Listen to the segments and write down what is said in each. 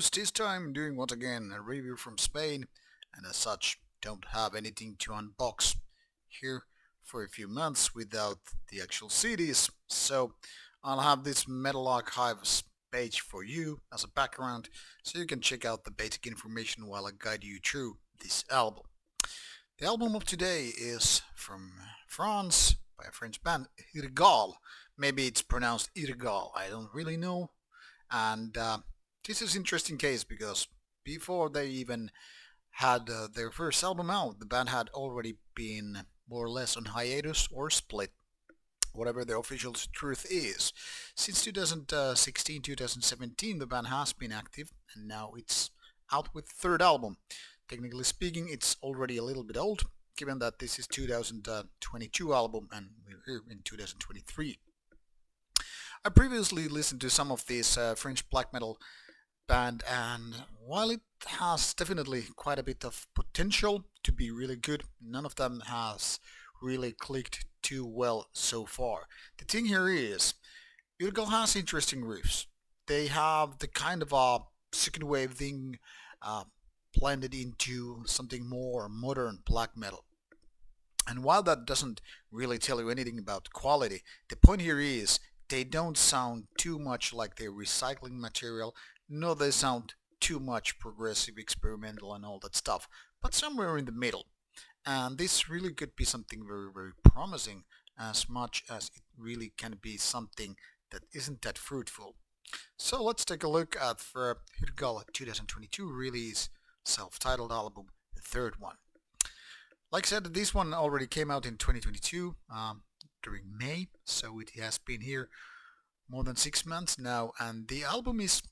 host, this time doing once again a review from Spain, and as such don't have anything to unbox here for a few months without the actual CDs. So I'll have this Metal Archives page for you as a background so you can check out the basic information while I guide you through this album. The album of today is from France by a French band, Hyrgal. Maybe it's pronounced Hyrgal, I don't really know. And this is interesting case because before they even had their first album out, the band had already been more or less on hiatus or split, whatever the official truth is. Since 2016, 2017, the band has been active, and now it's out with third album. Technically speaking, it's already a little bit old, given that this is 2022 album and we're here in 2023. I previously listened to some of these French black metal band, and while it has definitely quite a bit of potential to be really good, none of them has really clicked too well so far. The thing here is, Hyrgal has interesting riffs. They have the kind of a second wave thing uh, blended into something more modern black metal. And while that doesn't really tell you anything about quality, the point here is they don't sound too much like they're recycling material, nor they sound too much progressive, experimental and all that stuff, but somewhere in the middle. And this really could be something very, very promising as much as it really can be something that isn't that fruitful. So let's take a look at for Hyrgal 2022 release, self-titled album, the third one. Like I said, this one already came out in 2022 during May, so it has been here more than 6 months now, and the album is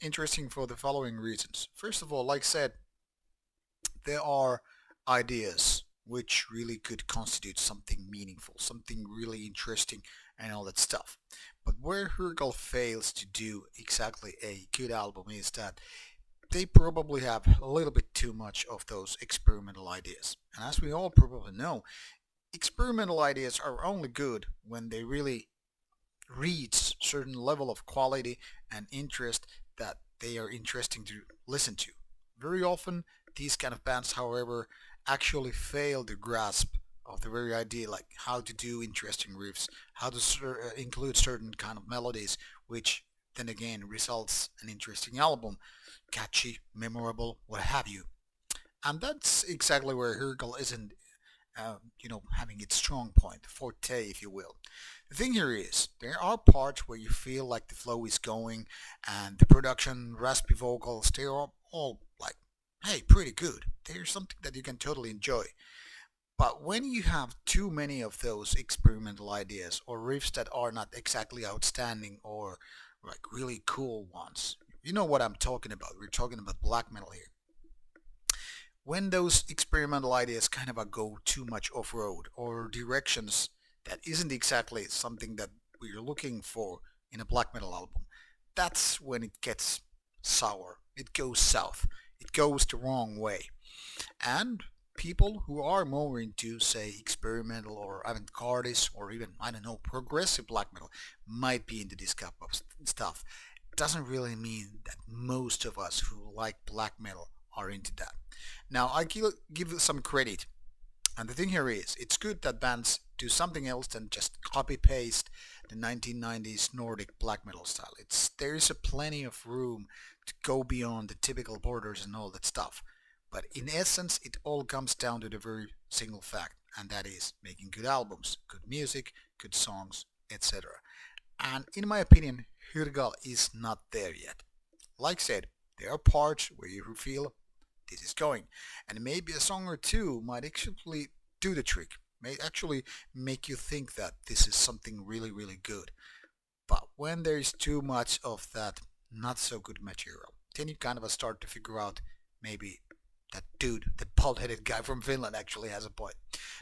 interesting for the following reasons. First of all, like I said, there are ideas which really could constitute something meaningful, something really interesting and all that stuff. But where Hyrgal fails to do exactly a good album is that they probably have a little bit too much of those experimental ideas. And as we all probably know, experimental ideas are only good when they really reach certain level of quality and interest that they are interesting to listen to. Very often, these kind of bands, however, actually fail to grasp of the very idea, like how to do interesting riffs, how to include certain kind of melodies, which then again results an interesting album, catchy, memorable, what have you. And that's exactly where Hyrgal isn't, having its strong point, forte, if you will. The thing here is, there are parts where you feel like the flow is going, and the production, raspy vocals, they're all like, hey, pretty good. There's something that you can totally enjoy. But when you have too many of those experimental ideas or riffs that are not exactly outstanding or like really cool ones, you know what I'm talking about. We're talking about black metal here. When those experimental ideas kind of go too much off-road or directions that isn't exactly something that we're looking for in a black metal album, that's when it gets sour. It goes south. It goes the wrong way. And people who are more into, say, experimental or avant-gardist or even, I don't know, progressive black metal might be into this type of stuff. It doesn't really mean that most of us who like black metal are into that. Now, I give some credit, and the thing here is, it's good that bands do something else than just copy-paste the 1990s Nordic black metal style. There is a plenty of room to go beyond the typical borders and all that stuff. But in essence, it all comes down to the very single fact, and that is making good albums, good music, good songs, etc. And in my opinion, Hyrgal is not there yet. Like I said, there are parts where you feel this is going, and maybe a song or two might actually do the trick, may actually make you think that this is something really, really good. But when there is too much of that not so good material, then you kind of start to figure out maybe that dude, the bald-headed guy from Finland actually has a point.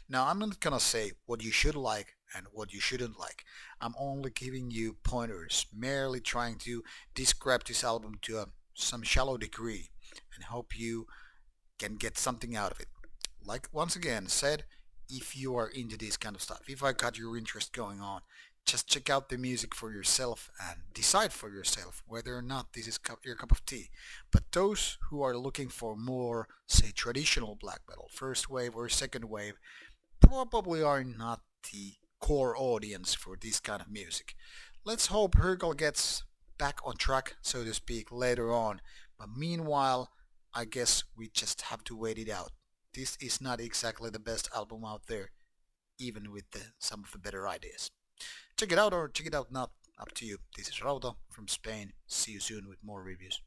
Now, I'm not gonna say what you should like and what you shouldn't like. I'm only giving you pointers, merely trying to describe this album to some shallow degree and hope you can get something out of it. Like once again said, if you are into this kind of stuff, if I got your interest going on, Just check out the music for yourself and decide for yourself whether or not this is your cup of tea. But those who are looking for more, say, traditional black metal, first wave or second wave, probably are not the core audience for this kind of music. Let's hope Hyrgal gets back on track, so to speak, later on. But meanwhile, I guess we just have to wait it out. This is not exactly the best album out there, even with some of the better ideas. Check it out or check it out not, up to you. This is Rauta from Spain. See you soon with more reviews.